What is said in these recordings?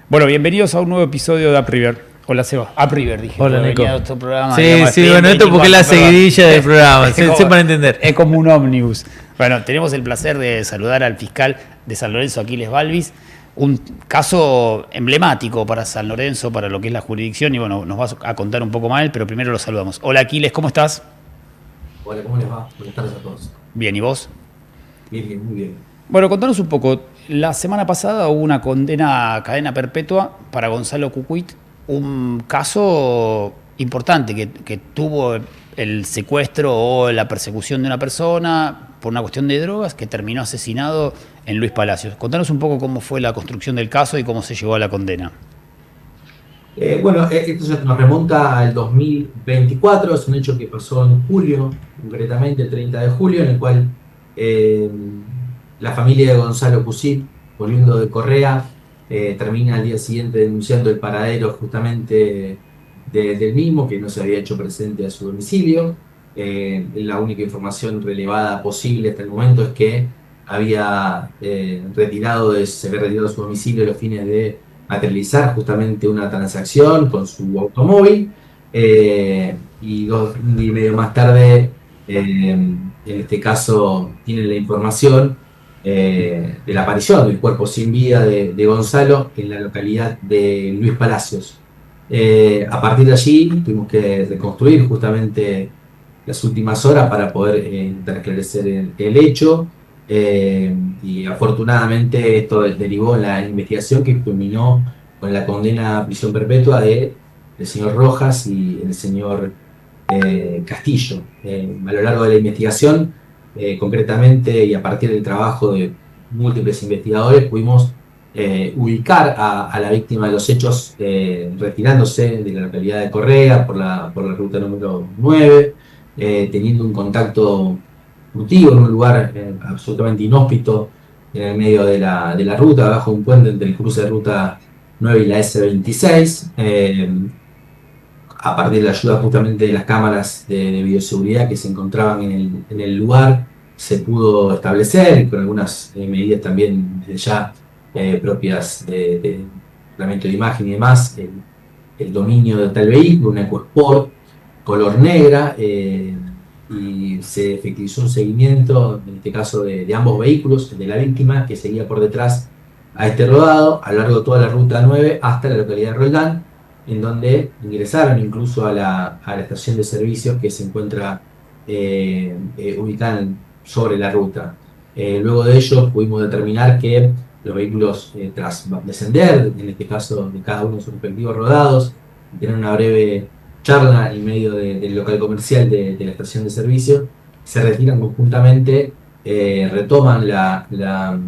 Bueno, bienvenidos a un nuevo episodio de UpRiver. Hola, Seba. UpRiver, dije. Hola, Nico. Programa, Sí, digamos, sí, bueno, esto porque es la seguidilla del programa, Es se como- para entender. Es como un ómnibus. Bueno, tenemos el placer de saludar al fiscal de San Lorenzo, Aquiles Balvis. Un caso emblemático para San Lorenzo, para lo que es la jurisdicción. Y bueno, nos vas a contar un poco más, pero primero lo saludamos. Hola, Aquiles, ¿cómo estás? Hola, ¿cómo les va? Buenas tardes a todos. Bien, ¿y vos? Bien, bien, muy bien. Bueno, contanos un poco. La semana pasada hubo una condena a cadena perpetua para Gonzalo Cucuit, un caso importante que tuvo el secuestro o la persecución de una persona por una cuestión de drogas que terminó asesinado en Luis Palacios. Contanos un poco cómo fue la construcción del caso y cómo se llegó a la condena. Esto ya nos remonta al 2024, es un hecho que pasó en julio, concretamente el 30 de julio, en el cual eh, la familia de Gonzalo Cusit, volviendo de Correa, termina al día siguiente denunciando el paradero justamente del mismo, que no se había hecho presente a su domicilio. La única información relevada posible hasta el momento es que se había retirado de su domicilio a los fines de materializar justamente una transacción con su automóvil, y 2 días y medio más tarde, en este caso, tienen la información de la aparición del cuerpo sin vida de Gonzalo en la localidad de Luis Palacios. A partir de allí tuvimos que reconstruir justamente las últimas horas para poder intentar esclarecer el hecho. Y afortunadamente esto derivó en la investigación que culminó con la condena a prisión perpetua del señor Rojas y el señor Castillo. A lo largo de la investigación, concretamente y a partir del trabajo de múltiples investigadores, pudimos ubicar a la víctima de los hechos retirándose de la localidad de Correa por la ruta número 9, teniendo un contacto furtivo en un lugar absolutamente inhóspito en el medio de la ruta, bajo un puente entre el cruce de ruta 9 y la S26. A partir de la ayuda justamente de las cámaras de bioseguridad que se encontraban en el lugar, se pudo establecer, con algunas medidas también desde ya propias de tratamiento de imagen y demás, el dominio de tal vehículo, una EcoSport color negra, y se efectivizó un seguimiento, en este caso de ambos vehículos, el de la víctima, que seguía por detrás a este rodado, a lo largo de toda la ruta 9 hasta la localidad de Roldán, en donde ingresaron incluso a la estación de servicios que se encuentra ubicada sobre la ruta. Luego de ello pudimos determinar que los vehículos, tras descender, en este caso de cada uno de sus respectivos rodados, y tener una breve charla en medio del local comercial de la estación de servicio, se retiran conjuntamente, retoman la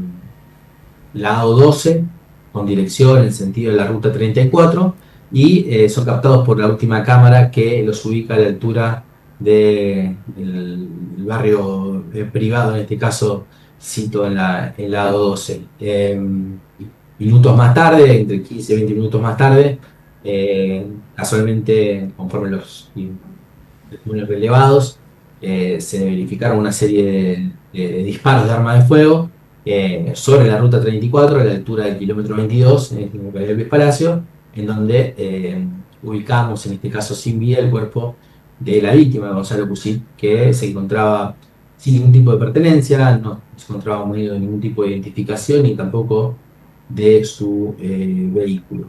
AO12 con dirección en sentido de la ruta 34 y son captados por la última cámara que los ubica a la altura del barrio privado, en este caso cito en la AO12. Minutos más tarde, entre 15 y 20 minutos más tarde, casualmente, conforme los testimonios relevados, se verificaron una serie de disparos de arma de fuego sobre la ruta 34 a la altura del kilómetro 22, en este localidad de Luis Palacio, en donde ubicamos, en este caso sin vida, el cuerpo de la víctima, Gonzalo Cusit, que se encontraba sin ningún tipo de pertenencia, no se encontraba munido de ningún tipo de identificación ni tampoco de su vehículo.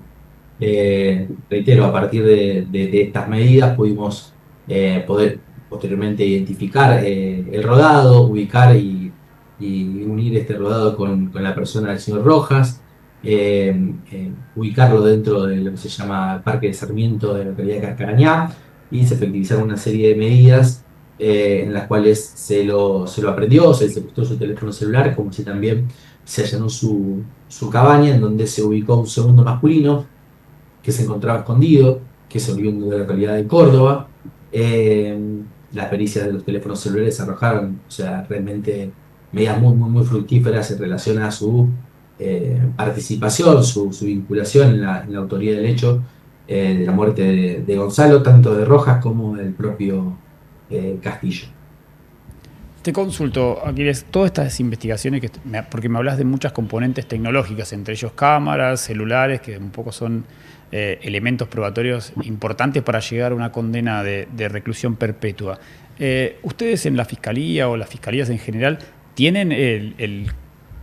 Reitero, a partir de estas medidas pudimos poder posteriormente identificar el rodado, ubicar y unir este rodado con la persona del señor Rojas, ubicarlo dentro de lo que se llama Parque de Sarmiento de la localidad de Carcarañá, y se efectivizaron una serie de medidas en las cuales se lo aprehendió, se le secuestró su teléfono celular, como si también se allanó su cabaña, en donde se ubicó un segundo masculino que se encontraba escondido, que es oriundo de la localidad de Córdoba. Las pericias de los teléfonos celulares arrojaron, o sea, realmente medidas muy, muy, muy fructíferas en relación a su participación, su vinculación en la autoría del hecho de la muerte de Gonzalo, tanto de Rojas como del propio Castillo. Te consulto, Aquiles, todas estas investigaciones, porque me hablas de muchas componentes tecnológicas, entre ellos cámaras, celulares, que un poco son elementos probatorios importantes para llegar a una condena de reclusión perpetua. ¿Ustedes en la Fiscalía o las Fiscalías en general tienen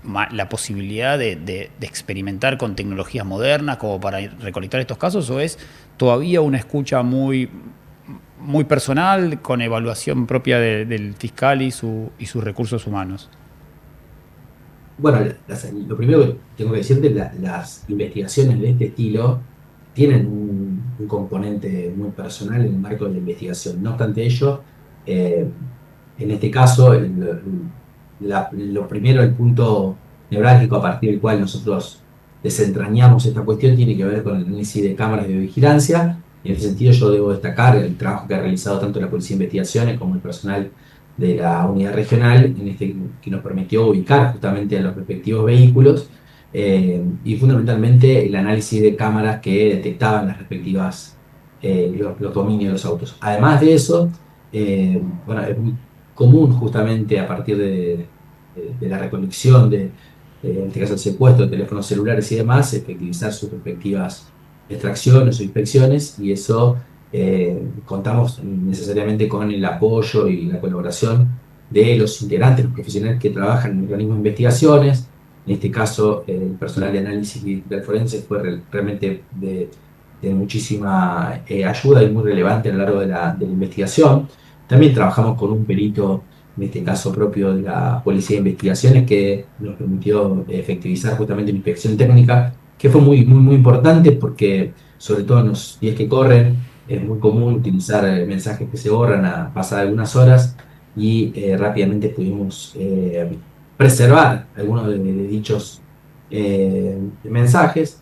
la posibilidad de experimentar con tecnologías modernas como para recolectar estos casos, o es todavía una escucha muy personal, con evaluación propia del fiscal y sus recursos humanos? Bueno, lo primero que tengo que decirte, las investigaciones de este estilo tienen un componente muy personal en el marco de la investigación. No obstante ello, eh, en este caso, lo primero, el punto neurálgico a partir del cual nosotros desentrañamos esta cuestión tiene que ver con el análisis de cámaras de vigilancia. En ese sentido, yo debo destacar el trabajo que ha realizado tanto la Policía de Investigaciones como el personal de la unidad regional, que nos permitió ubicar justamente a los respectivos vehículos y fundamentalmente el análisis de cámaras que detectaban las respectivas, los dominios de los autos. Además de eso, bueno, es muy común justamente a partir de la recolección en este caso el secuestro de teléfonos celulares y demás, efectivizar sus respectivas extracciones o inspecciones, y eso contamos necesariamente con el apoyo y la colaboración de los integrantes, los profesionales que trabajan en organismos de investigaciones. En este caso, el personal de análisis digital forense fue realmente de muchísima ayuda y muy relevante a lo largo de la investigación. También trabajamos con un perito, en este caso propio de la Policía de Investigaciones, que nos permitió efectivizar justamente una inspección técnica, que fue muy importante porque, sobre todo en los días que corren, es muy común utilizar mensajes que se borran a pasar algunas horas, y rápidamente pudimos preservar algunos de dichos mensajes.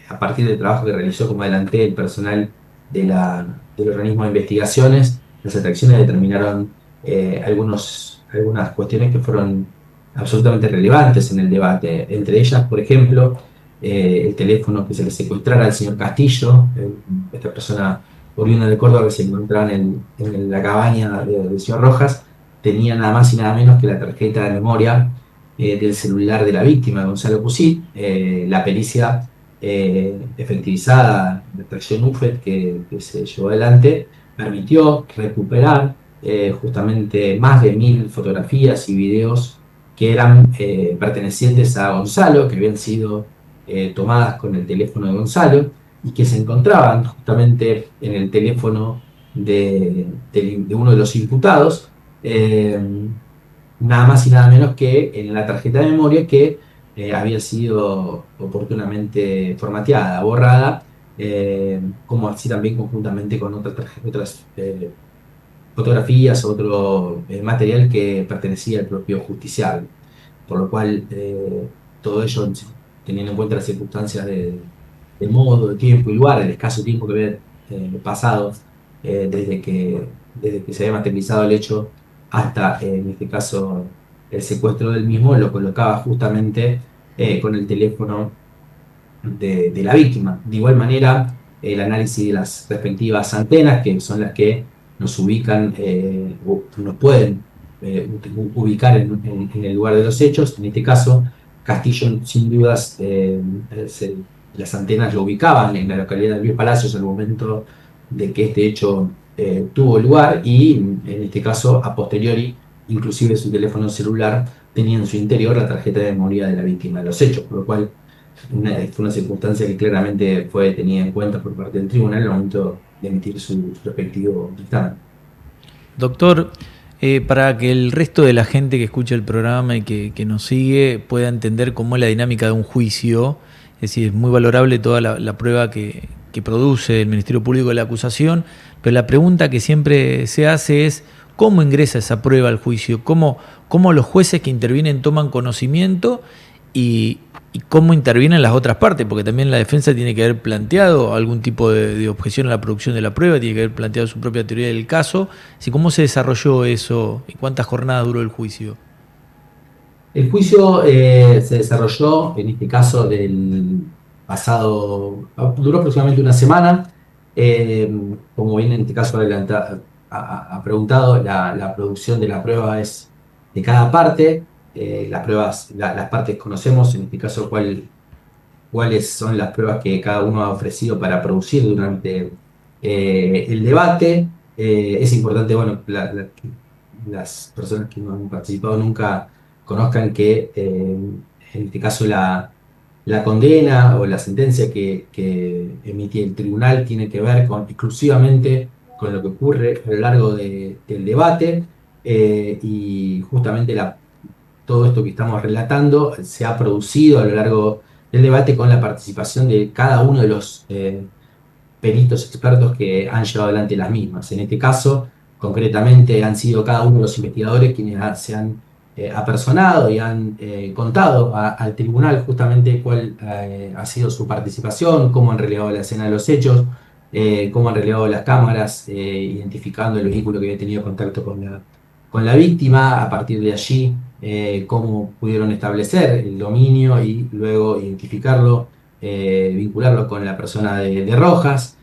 A partir del trabajo que realizó, como adelanté, el personal del organismo de investigaciones, las extracciones determinaron algunas cuestiones que fueron absolutamente relevantes en el debate. Entre ellas, por ejemplo, el teléfono que se le secuestrara al señor Castillo, esta persona oriunda de Córdoba que se encontraba en la cabaña del señor Rojas, tenía nada más y nada menos que la tarjeta de memoria del celular de la víctima, Gonzalo Cusit. La pericia efectivizada, la extracción UFED que se llevó adelante, permitió recuperar justamente más de 1000 fotografías y videos que eran pertenecientes a Gonzalo, que habían sido tomadas con el teléfono de Gonzalo y que se encontraban justamente en el teléfono de uno de los imputados, nada más y nada menos que en la tarjeta de memoria que había sido oportunamente formateada, borrada, como así también conjuntamente con otras fotografías, otro material que pertenecía al propio justiciable. Por lo cual, todo ello, teniendo en cuenta las circunstancias de modo, de tiempo y lugar, el escaso tiempo que había pasado desde que se había materializado el hecho hasta, en este caso, el secuestro del mismo, lo colocaba justamente con el teléfono de la víctima. De igual manera, el análisis de las respectivas antenas, que son las que nos ubican, o nos pueden ubicar en el lugar de los hechos. En este caso, Castillo, sin dudas, las antenas lo ubicaban en la localidad de Luis Palacios al momento de que este hecho tuvo lugar, y en este caso, a posteriori, inclusive su teléfono celular tenía en su interior la tarjeta de memoria de la víctima de los hechos, por lo cual fue una circunstancia que claramente fue tenida en cuenta por parte del tribunal al momento de emitir su respectivo dictamen. Doctor, para que el resto de la gente que escucha el programa y que nos sigue pueda entender cómo es la dinámica de un juicio, es decir, es muy valorable toda la prueba que produce el Ministerio Público de la acusación, pero la pregunta que siempre se hace es ¿cómo ingresa esa prueba al juicio? ¿Cómo los jueces que intervienen toman conocimiento y cómo intervienen las otras partes? Porque también la defensa tiene que haber planteado algún tipo de objeción a la producción de la prueba, tiene que haber planteado su propia teoría del caso. Así, ¿cómo se desarrolló eso y cuántas jornadas duró el juicio? El juicio se desarrolló, en este caso, duró aproximadamente una semana. Como bien en este caso ha preguntado, la producción de la prueba es de cada parte. Las pruebas, las partes conocemos, en este caso, cuáles son las pruebas que cada uno ha ofrecido para producir durante el debate. Es importante, bueno, las personas que no han participado nunca conozcan que en este caso la condena o la sentencia que emite el tribunal tiene que ver exclusivamente con lo que ocurre a lo largo del debate, y justamente todo esto que estamos relatando se ha producido a lo largo del debate con la participación de cada uno de los peritos expertos que han llevado adelante las mismas. En este caso, concretamente, han sido cada uno de los investigadores quienes se han apersonado y han contado al tribunal justamente cuál ha sido su participación, cómo han relevado la escena de los hechos, cómo han relevado las cámaras, identificando el vehículo que había tenido contacto con la víctima. A partir de allí, cómo pudieron establecer el dominio y luego identificarlo, vincularlo con la persona de Rojas,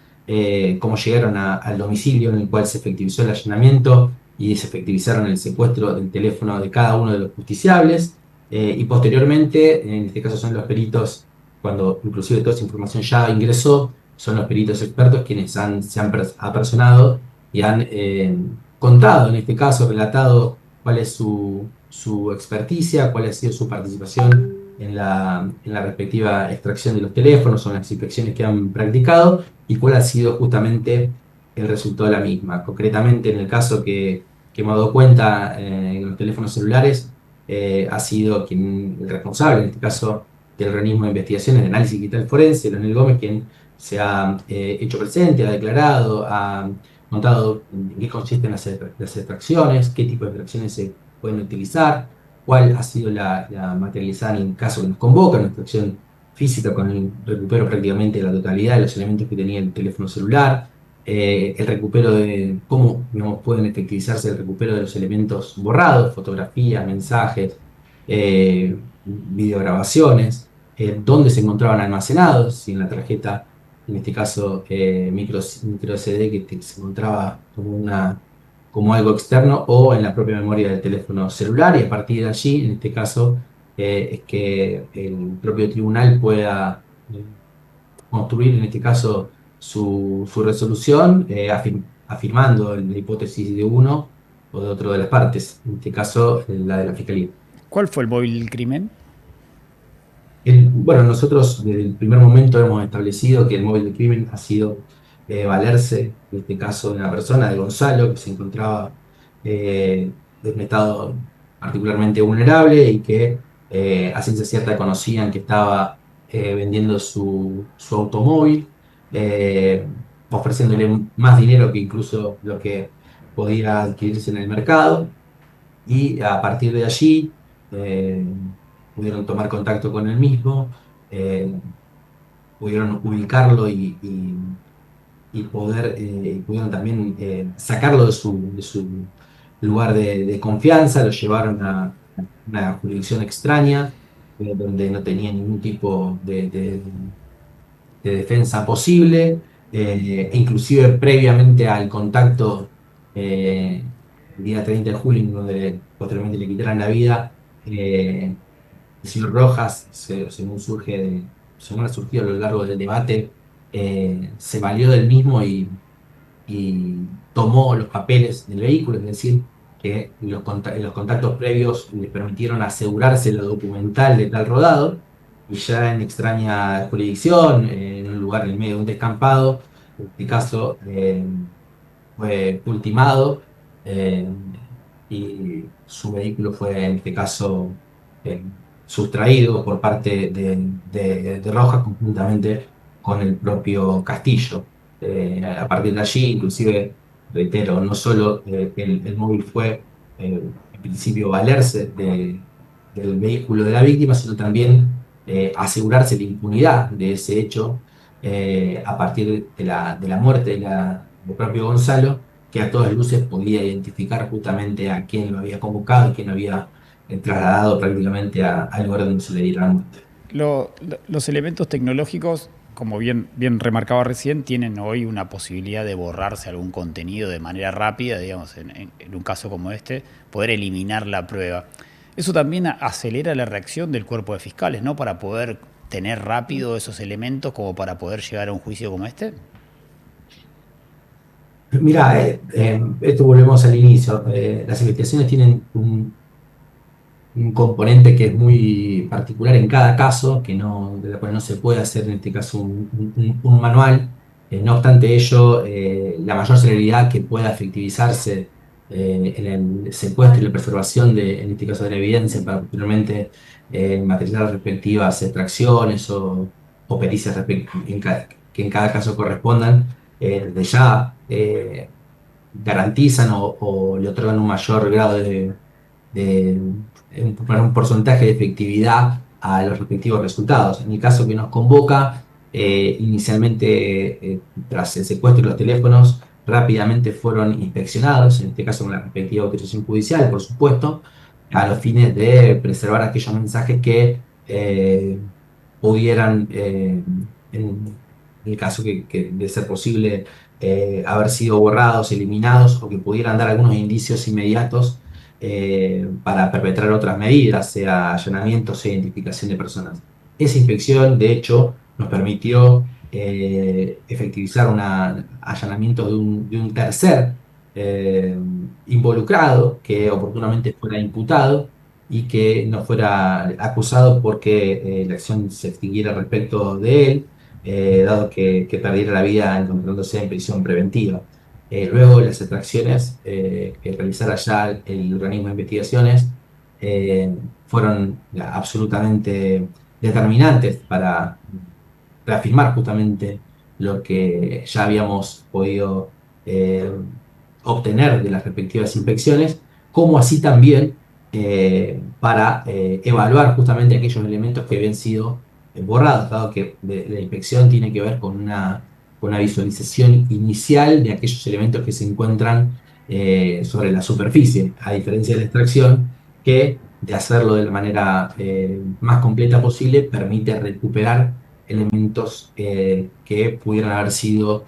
cómo llegaron al domicilio en el cual se efectivizó el allanamiento y se efectivizaron el secuestro del teléfono de cada uno de los justiciables, y posteriormente, en este caso son los peritos, cuando inclusive toda esa información ya ingresó, son los peritos expertos quienes se han apersonado y han contado, en este caso, relatado cuál es su experticia, cuál ha sido su participación en la respectiva extracción de los teléfonos o en las inspecciones que han practicado, y cuál ha sido justamente el resultado de la misma. Concretamente, en el caso que me he dado cuenta, en los teléfonos celulares, ha sido el responsable, en este caso, del organismo de investigaciones de análisis digital forense, Leonel Gómez, quien se ha hecho presente, ha declarado, ha contado en qué consisten las extracciones, qué tipo de extracciones se pueden utilizar, cuál ha sido la materializada en el caso que nos convoca, nuestra acción física con el recupero prácticamente de la totalidad de los elementos que tenía el teléfono celular, el recupero de cómo, digamos, pueden efectivizarse el recupero de los elementos borrados, fotografías, mensajes, videograbaciones, dónde se encontraban almacenados, si en la tarjeta, en este caso micro SD, que se encontraba como algo externo, o en la propia memoria del teléfono celular, y a partir de allí, en este caso, es que el propio tribunal pueda construir, en este caso, su resolución, afirmando la hipótesis de uno o de otro de las partes, en este caso, la de la Fiscalía. ¿Cuál fue el móvil del crimen? Bueno, nosotros desde el primer momento hemos establecido que el móvil de crimen ha sido valerse, en este caso, de una persona, de Gonzalo, que se encontraba en un estado particularmente vulnerable y que a ciencia cierta conocían que estaba vendiendo su automóvil, ofreciéndole más dinero que incluso lo que podía adquirirse en el mercado, y a partir de allí eh, pudieron tomar contacto con el mismo, eh, pudieron ubicarlo pudieron también sacarlo de su lugar de confianza. Lo llevaron a una jurisdicción extraña, donde no tenía ningún tipo de defensa posible, e inclusive previamente al contacto, el día 30 de julio, en donde posteriormente le quitaran la vida, el señor Rojas, según ha surgido a lo largo del debate, se valió del mismo y tomó los papeles del vehículo, es decir, que los contactos previos le permitieron asegurarse lo documental de tal rodado, y ya en extraña jurisdicción, en un lugar en el medio de un descampado, en este caso, fue ultimado, eh, y su vehículo fue, en este caso, eh, sustraído por parte de Rojas, conjuntamente con el propio Castillo. A partir de allí, inclusive, reitero, no solo el móvil fue, en principio, valerse del vehículo de la víctima, sino también asegurarse la impunidad de ese hecho, a partir de la muerte del propio Gonzalo, que a todas luces podía identificar justamente a quién lo había convocado y quién lo había trasladado prácticamente al lugar donde se le diera la muerte. Los elementos tecnológicos como bien remarcaba recién, tienen hoy una posibilidad de borrarse algún contenido de manera rápida, digamos, en un caso como este, poder eliminar la prueba. Eso también acelera la reacción del cuerpo de fiscales, ¿no? Para poder tener rápido esos elementos como para poder llegar a un juicio como este. Mira, esto volvemos al inicio. Las investigaciones tienen un componente que es muy particular en cada caso, de la cual no se puede hacer en este caso un manual. No obstante ello, la mayor celeridad que pueda efectivizarse en el secuestro y la preservación en este caso de la evidencia, para posteriormente materializar las respectivas extracciones o pericias que en cada caso correspondan, desde ya garantizan o le otorgan un mayor grado de un porcentaje de efectividad a los respectivos resultados. En el caso que nos convoca, inicialmente, tras el secuestro de los teléfonos, rápidamente fueron inspeccionados, en este caso con la respectiva autorización judicial, por supuesto, a los fines de preservar aquellos mensajes que pudieran, en el caso que de ser posible, haber sido borrados, eliminados, o que pudieran dar algunos indicios inmediatos para perpetrar otras medidas, sea allanamientos, sea identificación de personas. Esa inspección, de hecho, nos permitió efectivizar un allanamiento de un tercer eh, involucrado que oportunamente fuera imputado y que no fuera acusado porque la acción se extinguiera respecto de él, dado que perdiera la vida encontrándose en prisión preventiva. Luego las extracciones que realizara ya el organismo de investigaciones fueron absolutamente determinantes para reafirmar justamente lo que ya habíamos podido eh, obtener de las respectivas inspecciones, como así también para evaluar justamente aquellos elementos que habían sido borrados, dado que la inspección tiene que ver con una visualización inicial de aquellos elementos que se encuentran sobre la superficie, a diferencia de la extracción, que de hacerlo de la manera más completa posible permite recuperar elementos que pudieran haber sido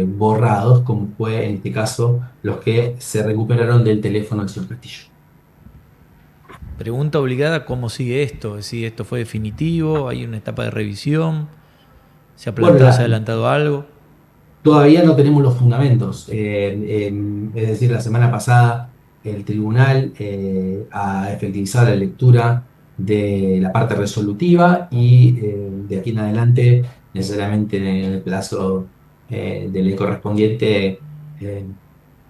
borrados, como fue en este caso los que se recuperaron del teléfono del señor Castillo. Pregunta obligada, ¿cómo sigue esto? Es decir, ¿esto fue definitivo? ¿Hay una etapa de revisión? ¿Se ha Bueno, plantado, se ha adelantado algo? todavía no tenemos los fundamentos. Es decir, la semana pasada el tribunal ha efectivizado la lectura de la parte resolutiva y de aquí en adelante, necesariamente en el plazo de ley correspondiente, eh,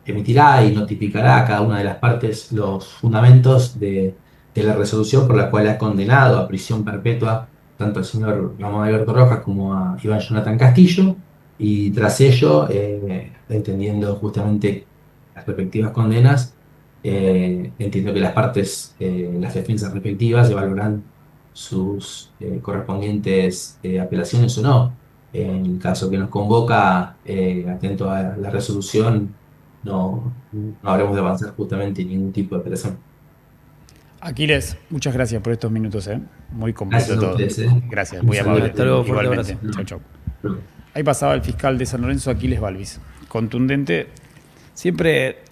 emitirá y notificará a cada una de las partes los fundamentos de la resolución por la cual ha condenado a prisión perpetua tanto al señor Ramón Alberto Rojas como a Iván Jonathan Castillo, y tras ello, entendiendo justamente las respectivas condenas, entiendo que las partes, las defensas respectivas, evaluarán sus correspondientes apelaciones o no. En el caso que nos convoca, atento a la resolución, no habremos de avanzar justamente en ningún tipo de apelación. Aquiles, muchas gracias por estos minutos, ¿eh? Muy completo Gracias a todo. ustedes. Gracias, Un muy saludo. amable. Hasta luego, fuerte Igualmente. abrazo. Chau, chau. Ahí pasaba el fiscal de San Lorenzo, Aquiles Balvis. Contundente. Siempre,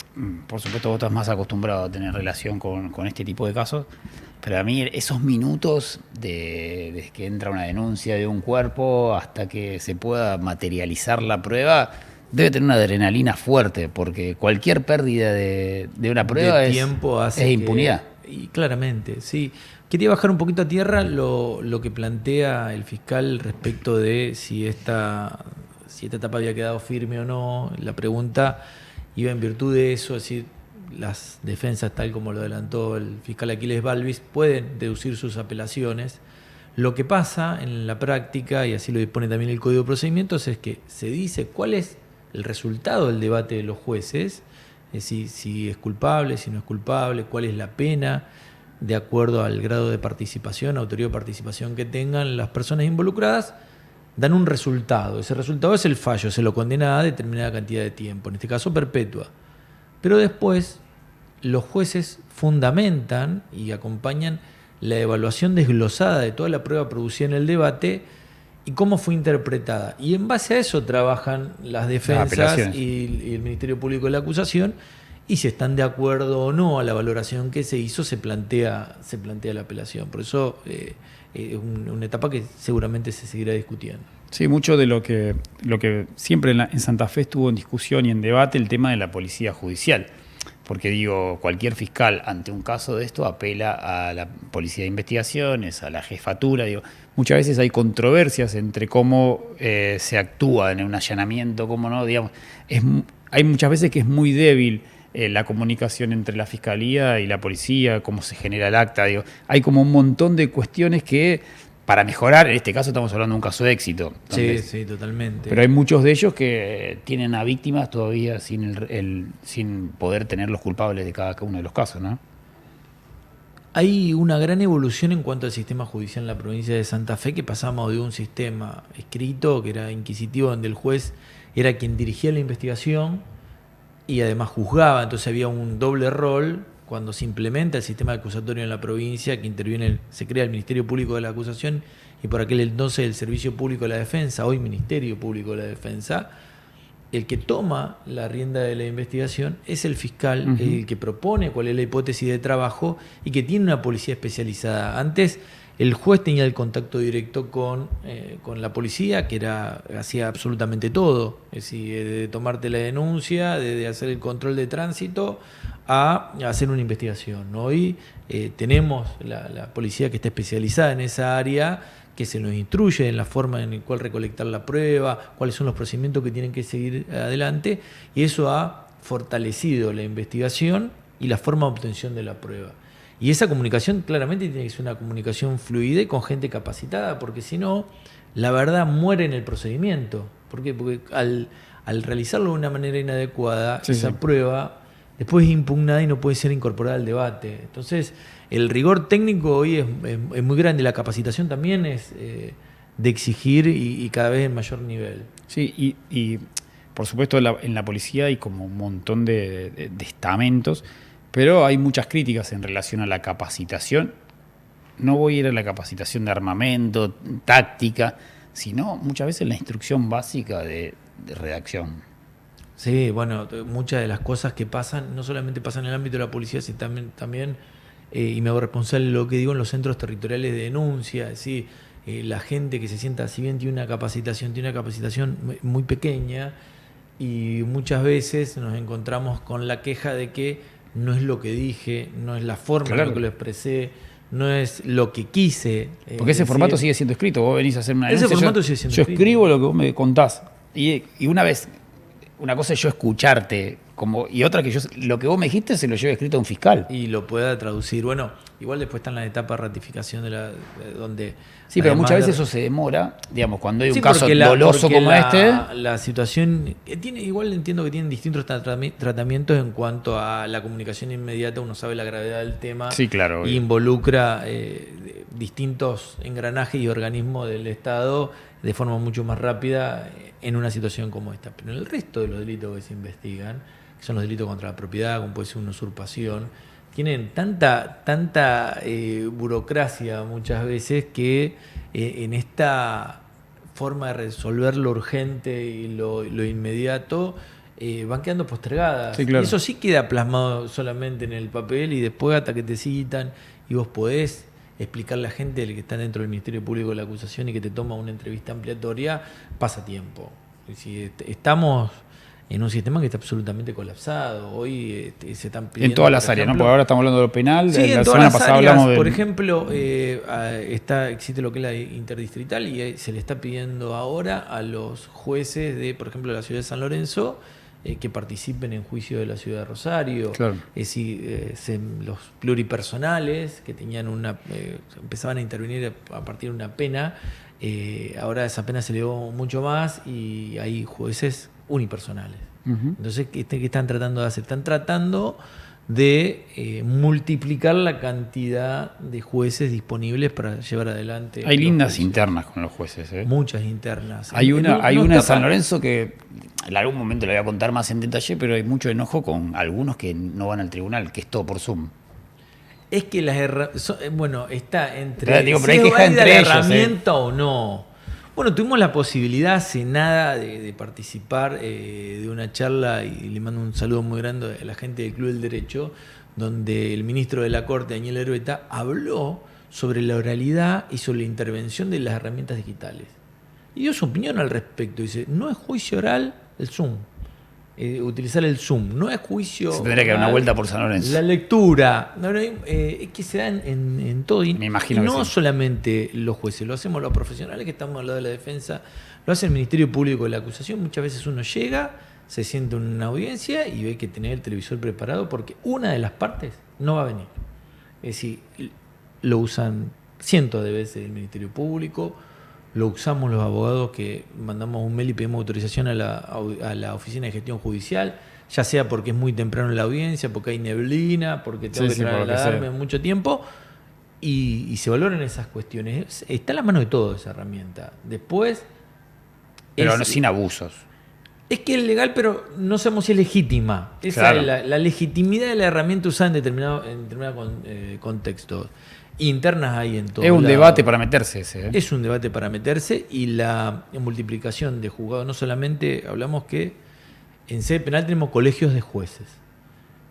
por supuesto, vos estás más acostumbrado a tener relación con este tipo de casos, pero a mí esos minutos desde que entra una denuncia de un cuerpo hasta que se pueda materializar la prueba, debe tener una adrenalina fuerte, porque cualquier pérdida de una prueba De es, tiempo hace es impunidad. Y claramente, sí. Quería bajar un poquito a tierra lo que plantea el fiscal respecto de si esta etapa había quedado firme o no. La pregunta iba en virtud de eso, es decir, las defensas, tal como lo adelantó el fiscal Aquiles Balvis, pueden deducir sus apelaciones. Lo que pasa en la práctica, y así lo dispone también el Código de Procedimientos, es que se dice cuál es el resultado del debate de los jueces, es decir, si es culpable, si no es culpable, cuál es la pena, de acuerdo al grado de participación, autoría de participación que tengan las personas involucradas, dan un resultado. Ese resultado es el fallo, se lo condena a determinada cantidad de tiempo, en este caso perpetua. Pero después los jueces fundamentan y acompañan la evaluación desglosada de toda la prueba producida en el debate y cómo fue interpretada. Y en base a eso trabajan las defensas y el Ministerio Público de la acusación, y si están de acuerdo o no a la valoración que se hizo, se plantea la apelación. Por eso es una etapa que seguramente se seguirá discutiendo. Sí, mucho de lo que siempre en Santa Fe estuvo en discusión y en debate, el tema de la policía judicial. Porque digo, cualquier fiscal ante un caso de esto apela a la policía de investigaciones, a la jefatura. Digo, muchas veces hay controversias entre cómo se actúa en un allanamiento, cómo no. Digamos, hay muchas veces que es muy débil la comunicación entre la fiscalía y la policía, cómo se genera el acta. Digo, hay como un montón de cuestiones que, para mejorar, en este caso estamos hablando de un caso de éxito. Sí, totalmente. Pero hay muchos de ellos que tienen a víctimas todavía sin poder tener los culpables de cada uno de los casos, ¿no? Hay una gran evolución en cuanto al sistema judicial en la provincia de Santa Fe, que pasamos de un sistema escrito, que era inquisitivo, donde el juez era quien dirigía la investigación y además juzgaba, entonces había un doble rol. Cuando se implementa el sistema acusatorio en la provincia, que se crea el Ministerio Público de la Acusación y por aquel entonces el Servicio Público de la Defensa, hoy Ministerio Público de la Defensa, el que toma la rienda de la investigación es el fiscal, el que propone cuál es la hipótesis de trabajo y que tiene una policía especializada. Antes el juez tenía el contacto directo con la policía, que hacía absolutamente todo, es decir, de tomarte la denuncia, de hacer el control de tránsito, a hacer una investigación. Hoy tenemos la policía que está especializada en esa área, que se nos instruye en la forma en la cual recolectar la prueba, cuáles son los procedimientos que tienen que seguir adelante, y eso ha fortalecido la investigación y la forma de obtención de la prueba. Y esa comunicación claramente tiene que ser una comunicación fluida y con gente capacitada, porque si no, la verdad muere en el procedimiento. ¿Por qué? Porque al realizarlo de una manera inadecuada, esa prueba después es impugnada y no puede ser incorporada al debate. Entonces, el rigor técnico hoy es muy grande. La capacitación también es de exigir y cada vez en mayor nivel. Sí, y por supuesto en la policía hay como un montón de estamentos, pero hay muchas críticas en relación a la capacitación. No voy a ir a la capacitación de armamento, táctica, sino muchas veces la instrucción básica de redacción. Sí, bueno, muchas de las cosas que pasan, no solamente pasan en el ámbito de la policía, sino también y me hago responsable de lo que digo, en los centros territoriales de denuncia, es decir, la gente que se sienta, si bien tiene una capacitación muy pequeña, y muchas veces nos encontramos con la queja de que no es lo que dije, no es la forma en la que lo expresé, no es lo que quise. Porque ese formato sigue siendo escrito, vos venís a hacer una denuncia. Ese formato sigue siendo escrito. Yo escribo lo que vos me contás, y una cosa es yo escucharte, y otra que lo que vos me dijiste se lo lleve escrito a un fiscal. Y lo pueda traducir. Bueno, igual después está en la etapa de ratificación donde... Sí, pero muchas veces eso se demora, digamos, cuando hay un caso doloso como este. La situación... igual entiendo que tienen distintos tratamientos en cuanto a la comunicación inmediata. Uno sabe la gravedad del tema. Sí, claro. Y involucra distintos engranajes y organismos del Estado de forma mucho más rápida en una situación como esta. Pero en el resto de los delitos que se investigan, que son los delitos contra la propiedad, como puede ser una usurpación, tienen tanta burocracia muchas veces que en esta forma de resolver lo urgente y lo inmediato van quedando postergadas. Sí, claro. Y eso sí queda plasmado solamente en el papel, y después hasta que te citan y vos podés explicarle a la gente que está dentro del Ministerio Público de la Acusación y que te toma una entrevista ampliatoria, pasa tiempo. Es decir, estamos en un sistema que está absolutamente colapsado. Hoy se están pidiendo... En todas las áreas, ¿no? Porque ahora estamos hablando de lo penal. Sí, la en todas semana las pasada áreas. hablamos de... Por ejemplo, existe lo que es la interdistrital, y se le está pidiendo ahora a los jueces de, por ejemplo, la ciudad de San Lorenzo, que participen en juicio de la ciudad de Rosario. Claro. Es decir, los pluripersonales que tenían empezaban a intervenir a partir de una pena, ahora esa pena se elevó mucho más y hay jueces unipersonales. Uh-huh. Entonces, ¿qué están tratando de hacer? Están tratando de multiplicar la cantidad de jueces disponibles para llevar adelante. Hay lindas internas con los jueces, ¿eh? Muchas internas. Hay una en San Lorenzo que en algún momento le voy a contar más en detalle, pero hay mucho enojo con algunos que no van al tribunal, que es todo por Zoom. Es que está entre pero hay queja entre la ellos, herramienta o no. Bueno, tuvimos la posibilidad hace nada de participar de una charla, y le mando un saludo muy grande a la gente del Club del Derecho, donde el ministro de la Corte, Daniel Herueta, habló sobre la oralidad y sobre la intervención de las herramientas digitales. Y dio su opinión al respecto. Dice, no es juicio oral el Zoom. Utilizar el Zoom. No es juicio. Se tendría que dar una vuelta por San Lorenzo. La lectura. Es que se da en todo. Me imagino y que no sí. solamente los jueces, lo hacemos los profesionales que estamos al lado de la defensa, lo hace el Ministerio Público de la Acusación. Muchas veces uno llega, se siente en una audiencia y hay que tener el televisor preparado porque una de las partes no va a venir. Es decir, lo usan cientos de veces el Ministerio Público. Lo usamos los abogados que mandamos un mail y pedimos autorización a la Oficina de Gestión Judicial, ya sea porque es muy temprano en la audiencia, porque hay neblina, porque tengo que trasladarme mucho tiempo, y se valoran esas cuestiones. Está en la mano de todo esa herramienta. Después... Pero no, sin abusos. Es que es legal, pero no sabemos si es legítima. Esa es la legitimidad de la herramenta usada en determinados contextos. Internas hay en todo. Es un debate para meterse ese. Es un debate para meterse, y la multiplicación de juzgados, no solamente hablamos que en sede penal tenemos colegios de jueces.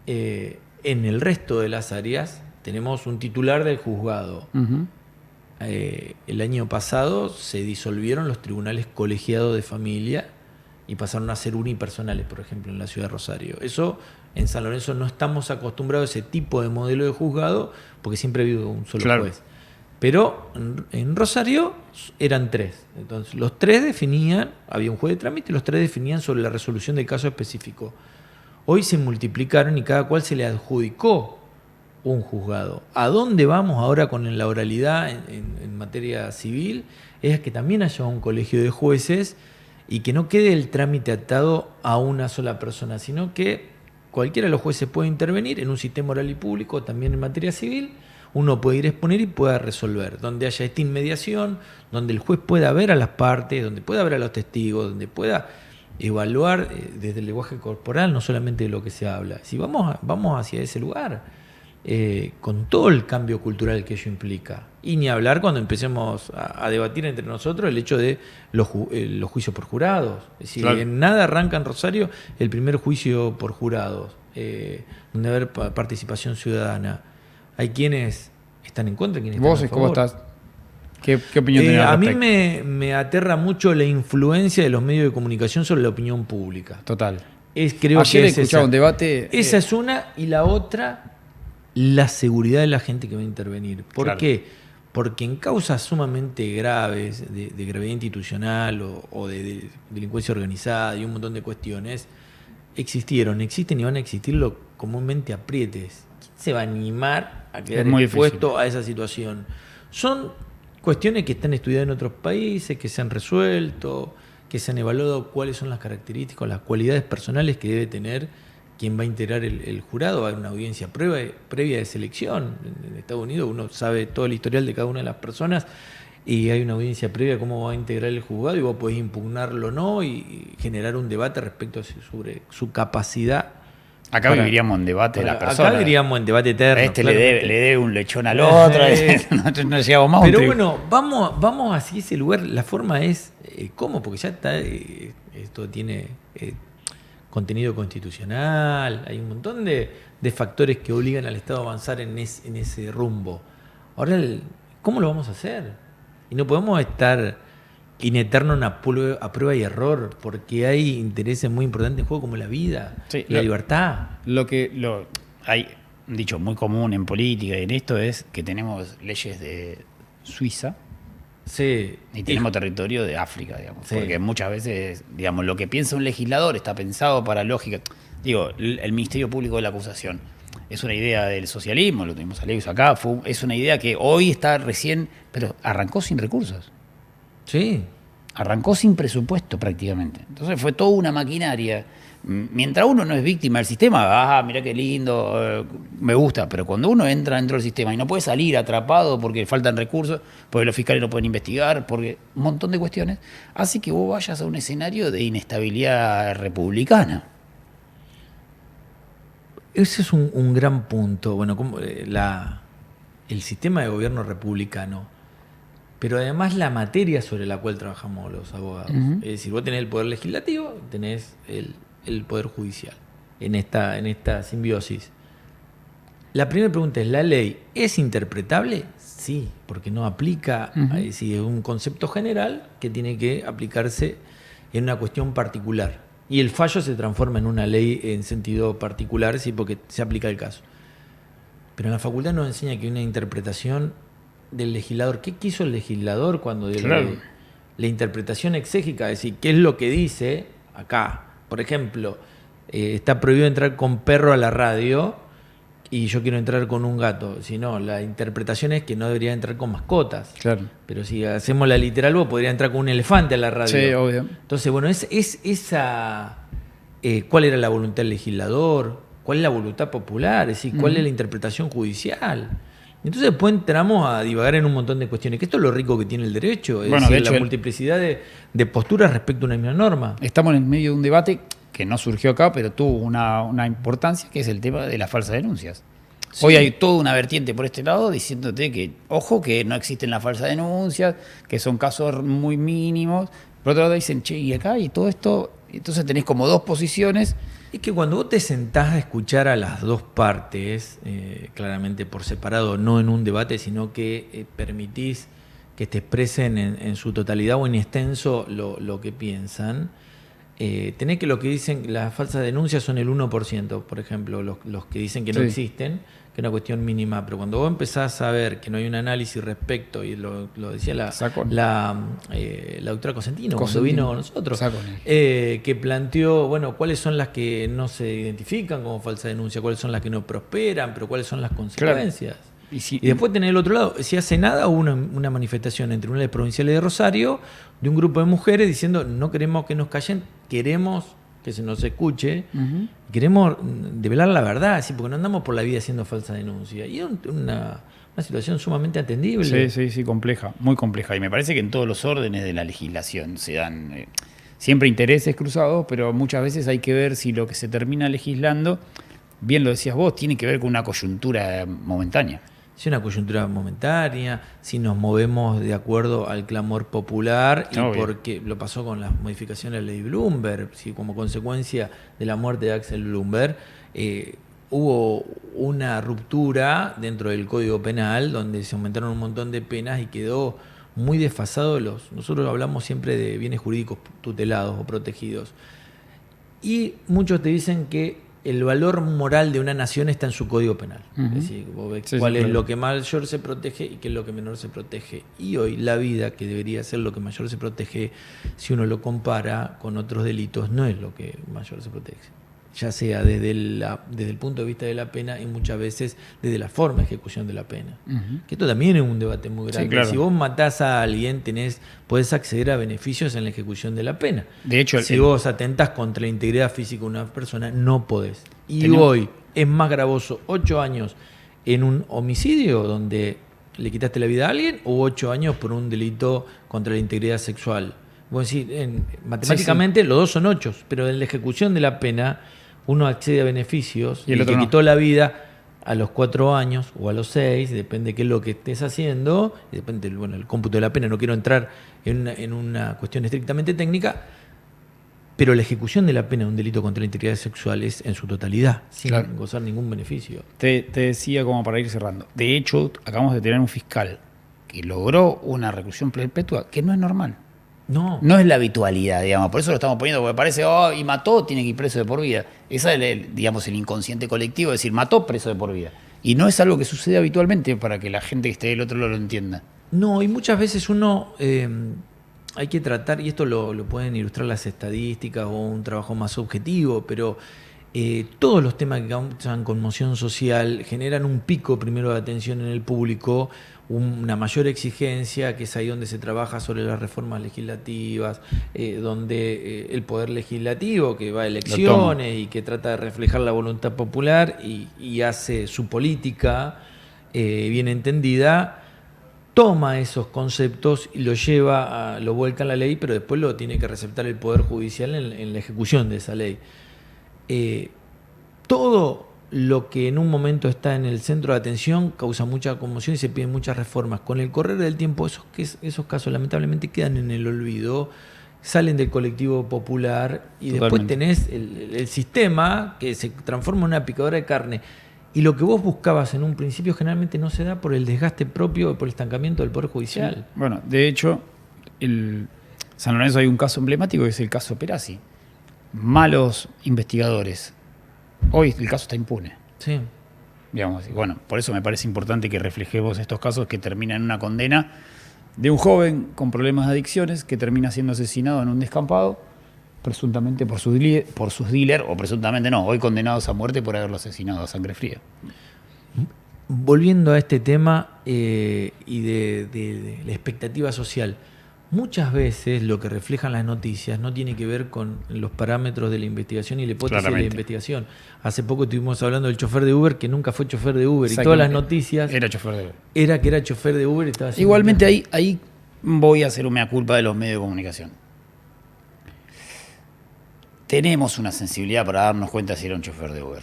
En el resto de las áreas tenemos un titular del juzgado. Uh-huh. El año pasado se disolvieron los tribunales colegiados de familia y pasaron a ser unipersonales, por ejemplo, en la ciudad de Rosario. Eso, en San Lorenzo no estamos acostumbrados a ese tipo de modelo de juzgado, porque siempre ha habido un solo juez. Pero en Rosario eran 3. Entonces, los 3 definían, había un juez de trámite, y los 3 definían sobre la resolución del caso específico. Hoy se multiplicaron y cada cual se le adjudicó un juzgado. ¿A dónde vamos ahora con la oralidad en materia civil? Es que también haya un colegio de jueces y que no quede el trámite atado a una sola persona, sino que cualquiera de los jueces puede intervenir en un sistema oral y público, también en materia civil. Uno puede ir a exponer y pueda resolver, donde haya esta inmediación, donde el juez pueda ver a las partes, donde pueda ver a los testigos, donde pueda evaluar desde el lenguaje corporal, no solamente de lo que se habla. Si vamos hacia ese lugar, con todo el cambio cultural que ello implica. Y ni hablar cuando empecemos a debatir entre nosotros el hecho de los juicios por jurados. Es decir, en nada arranca en Rosario el primer juicio por jurados, donde va a haber participación ciudadana. Hay quienes están en contra, quienes ¿Vos están a favor. cómo estás? ¿Qué opinión tenés al respecto? A mí me aterra mucho la influencia de los medios de comunicación sobre la opinión pública. Total. Creo Ayer que escuchaba un debate. Esa es una, y la otra, la seguridad de la gente que va a intervenir. ¿Por qué? Porque en causas sumamente graves, de gravedad institucional o de delincuencia organizada y un montón de cuestiones, existen y van a existir lo comúnmente aprietes. ¿Quién se va a animar a quedar expuesto a esa situación? Son cuestiones que están estudiadas en otros países, que se han resuelto, que se han evaluado cuáles son las características, las cualidades personales que debe tener quien va a integrar el jurado. Hay una audiencia previa de selección. En Estados Unidos uno sabe todo el historial de cada una de las personas y hay una audiencia previa de cómo va a integrar el juzgado, y vos podés impugnarlo o no y generar un debate respecto sobre su capacidad. Acá viviríamos en debate de la persona. Acá viviríamos en debate eterno. Le debe un lechón al otro. No llegamos más. Pero bueno, vamos hacia ese lugar. La forma es cómo, porque ya está, esto tiene contenido constitucional, hay un montón de factores que obligan al Estado a avanzar en ese rumbo. Ahora, ¿cómo lo vamos a hacer? Y no podemos estar in eterno a prueba y error, porque hay intereses muy importantes en juego, como la vida, la libertad. Hay un dicho muy común en política y en esto es que tenemos leyes de Suiza. Sí. Y tenemos territorio de África, digamos. Sí. Porque muchas veces, digamos, lo que piensa un legislador está pensado para lógica. Digo, el Ministerio Público de la Acusación es una idea del socialismo, lo tuvimos a Leus acá, es una idea que hoy está recién, pero arrancó sin recursos. Sí. Arrancó sin presupuesto prácticamente. Entonces fue toda una maquinaria. Mientras uno no es víctima del sistema, mirá qué lindo, me gusta, pero cuando uno entra dentro del sistema y no puede salir atrapado porque faltan recursos, porque los fiscales no pueden investigar, porque un montón de cuestiones, hace que vos vayas a un escenario de inestabilidad republicana. Ese es un gran punto. Bueno, como el sistema de gobierno republicano pero además la materia sobre la cual trabajamos los abogados. Ujú. Es decir, vos tenés el poder legislativo, tenés el poder judicial en esta simbiosis. La primera pregunta es, ¿la ley es interpretable? Sí, porque no aplica, Ujú. es decir, es un concepto general que tiene que aplicarse en una cuestión particular. Y el fallo se transforma en una ley en sentido particular, sí, porque se aplica el caso. Pero en la facultad nos enseña que hay una interpretación del legislador. ¿Qué quiso el legislador cuando dio la Claro. ley? La interpretación exégica, es decir, ¿qué es lo que dice acá? Por ejemplo, está prohibido entrar con perro a la radio y yo quiero entrar con un gato. Si no, la interpretación es que no debería entrar con mascotas. Claro. Pero si hacemos la literal, vos podría entrar con un elefante a la radio. Sí, obvio. Entonces, bueno, es esa. ¿Cuál era la voluntad del legislador? ¿Cuál es la voluntad popular? Es decir, ¿cuál es la interpretación judicial? Entonces después entramos a divagar en un montón de cuestiones, que esto es lo rico que tiene el derecho, es Bueno, decir, de hecho, la multiplicidad de posturas respecto a una misma norma. Estamos en medio de un debate que no surgió acá, pero tuvo una importancia, que es el tema de las falsas denuncias. Sí. Hoy hay toda una vertiente por este lado diciéndote que, ojo, que no existen las falsas denuncias, que son casos muy mínimos. Por otro lado dicen, che, y acá y todo esto, entonces tenés como dos posiciones. Es que cuando vos te sentás a escuchar a las dos partes, claramente por separado, no en un debate, sino que permitís que te expresen en su totalidad o en extenso lo que piensan, tenés que lo que dicen, las falsas denuncias son el 1%, por ejemplo, los que dicen que no Sí. existen, que es una cuestión mínima, pero cuando vos empezás a ver que no hay un análisis respecto, y lo decía Sacón. la doctora Cosentino cuando Cosentino. vino con nosotros, Sacón. que planteó, bueno, cuáles son las que no se identifican como falsa denuncia, cuáles son las que no prosperan, pero cuáles son las consecuencias. Y, si, Y después tenés el otro lado, si hace nada hubo una manifestación en tribunales provinciales de Rosario de un grupo de mujeres diciendo no queremos que nos callen, queremos que se nos escuche, Ujú. queremos develar la verdad, ¿sí? Porque no andamos por la vida haciendo falsa denuncia. Y es una situación sumamente atendible. Sí, compleja, muy compleja. Y me parece que en todos los órdenes de la legislación se dan siempre intereses cruzados, pero muchas veces hay que ver si lo que se termina legislando, bien lo decías vos, tiene que ver con una coyuntura momentánea. Si una coyuntura momentánea, si nos movemos de acuerdo al clamor popular, y Obvio. porque lo pasó con las modificaciones de la ley Bloomberg, si como consecuencia de la muerte de Axel Bloomberg, hubo una ruptura dentro del Código Penal donde se aumentaron un montón de penas y quedó muy desfasado nosotros hablamos siempre de bienes jurídicos tutelados o protegidos. Y muchos te dicen que el valor moral de una nación está en su código penal. Ujú. Es decir, vos ves Sí, cuál sí, es claro. lo que mayor se protege y qué es lo que menor se protege. Y hoy la vida, que debería ser lo que mayor se protege, si uno lo compara con otros delitos, no es lo que mayor se protege. Ya sea desde el punto de vista de la pena y muchas veces desde la forma de ejecución de la pena. Ujú. Que esto también es un debate muy grande. Sí, claro. Si vos matás a alguien, podés acceder a beneficios en la ejecución de la pena. De hecho, si vos atentás contra la integridad física de una persona, no podés. Y Tenemos- hoy es más gravoso 8 años en un homicidio donde le quitaste la vida a alguien o 8 años por un delito contra la integridad sexual. Vos decís, matemáticamente los dos son 8, pero en la ejecución de la pena uno accede a beneficios Y el y otro que no. quitó la vida a los 4 años o a los 6, depende de qué es lo que estés haciendo, y depende el cómputo de la pena, no quiero entrar en una cuestión estrictamente técnica, pero la ejecución de la pena de un delito contra la integridad sexual es en su totalidad, sin Claro. gozar ningún beneficio. Te decía como para ir cerrando. De hecho, acabamos de tener un fiscal que logró una reclusión perpetua que no es normal. No, No es la habitualidad, digamos. Por eso lo estamos poniendo, porque parece, y mató, tiene que ir preso de por vida. Esa es, digamos, el inconsciente colectivo, es decir, mató, preso de por vida. Y no es algo que sucede habitualmente para que la gente que esté del otro lado lo entienda. no, y muchas veces uno hay que tratar, y esto lo pueden ilustrar las estadísticas o un trabajo más objetivo, pero todos los temas que causan conmoción social generan un pico primero de atención en el público, una mayor exigencia, que es ahí donde se trabaja sobre las reformas legislativas, donde el poder legislativo que va a elecciones y que trata de reflejar la voluntad popular y hace su política bien entendida, toma esos conceptos y lo lleva, lo vuelca en la ley, pero después lo tiene que receptar el Poder Judicial en la ejecución de esa ley. Todo lo que en un momento está en el centro de atención causa mucha conmoción y se piden muchas reformas. Con el correr del tiempo, esos casos lamentablemente quedan en el olvido, salen del colectivo popular y después tenés el sistema que se transforma en una picadora de carne. Y lo que vos buscabas en un principio generalmente no se da por el desgaste propio, por el estancamiento del Poder Judicial. Sí. Bueno, de hecho, en San Lorenzo hay un caso emblemático que es el caso Perazzi. Malos investigadores. Hoy el caso está impune. Sí. Digamos, bueno, por eso me parece importante que reflejemos estos casos que terminan en una condena de un joven con problemas de adicciones que termina siendo asesinado en un descampado, presuntamente por sus dealers, o presuntamente no, hoy condenados a muerte por haberlo asesinado a sangre fría. Volviendo a este tema y de la expectativa social, muchas veces lo que reflejan las noticias no tiene que ver con los parámetros de la investigación y la hipótesis de la investigación. Hace poco estuvimos hablando del chofer de Uber que nunca fue chofer de Uber y todas las noticias era chofer de Uber. Era que era chofer de Uber y estaba haciendo. Igualmente ahí voy a hacer un mea culpa de los medios de comunicación. Tenemos una sensibilidad para darnos cuenta si era un chofer de Uber.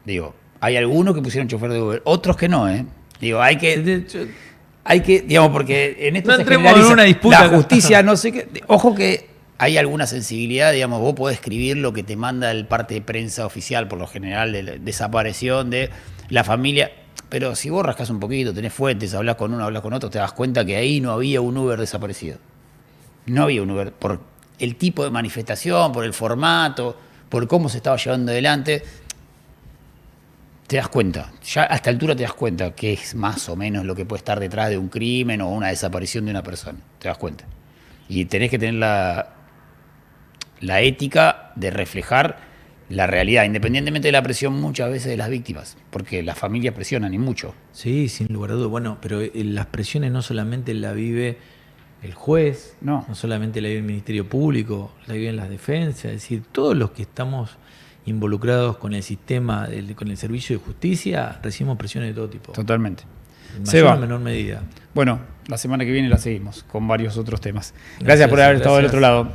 Digo, hay algunos que pusieron chofer de Uber, otros que no, ¿eh? Digo, hay que, digamos, porque en esto no se entremos en una disputa. La justicia, no sé qué. Ojo que hay alguna sensibilidad, digamos, vos podés escribir lo que te manda el parte de prensa oficial, por lo general, de la desaparición de la familia. Pero si vos rascás un poquito, tenés fuentes, hablás con uno, hablás con otro, te das cuenta que ahí no había un Uber desaparecido. No había un Uber por el tipo de manifestación, por el formato, por cómo se estaba llevando adelante. Te das cuenta, ya a esta altura te das cuenta que es más o menos lo que puede estar detrás de un crimen o una desaparición de una persona. Te das cuenta. Y tenés que tener la ética de reflejar la realidad, independientemente de la presión muchas veces de las víctimas, porque las familias presionan y mucho. Sí, sin lugar a dudas. Bueno, pero las presiones no solamente la vive el juez, no solamente la vive el Ministerio Público, la viven las defensas, es decir, todos los que estamos involucrados con el sistema, con el servicio de justicia, recibimos presiones de todo tipo. Totalmente. En mayor o menor medida. Bueno, la semana que viene la seguimos con varios otros temas. Gracias por haber estado del otro lado.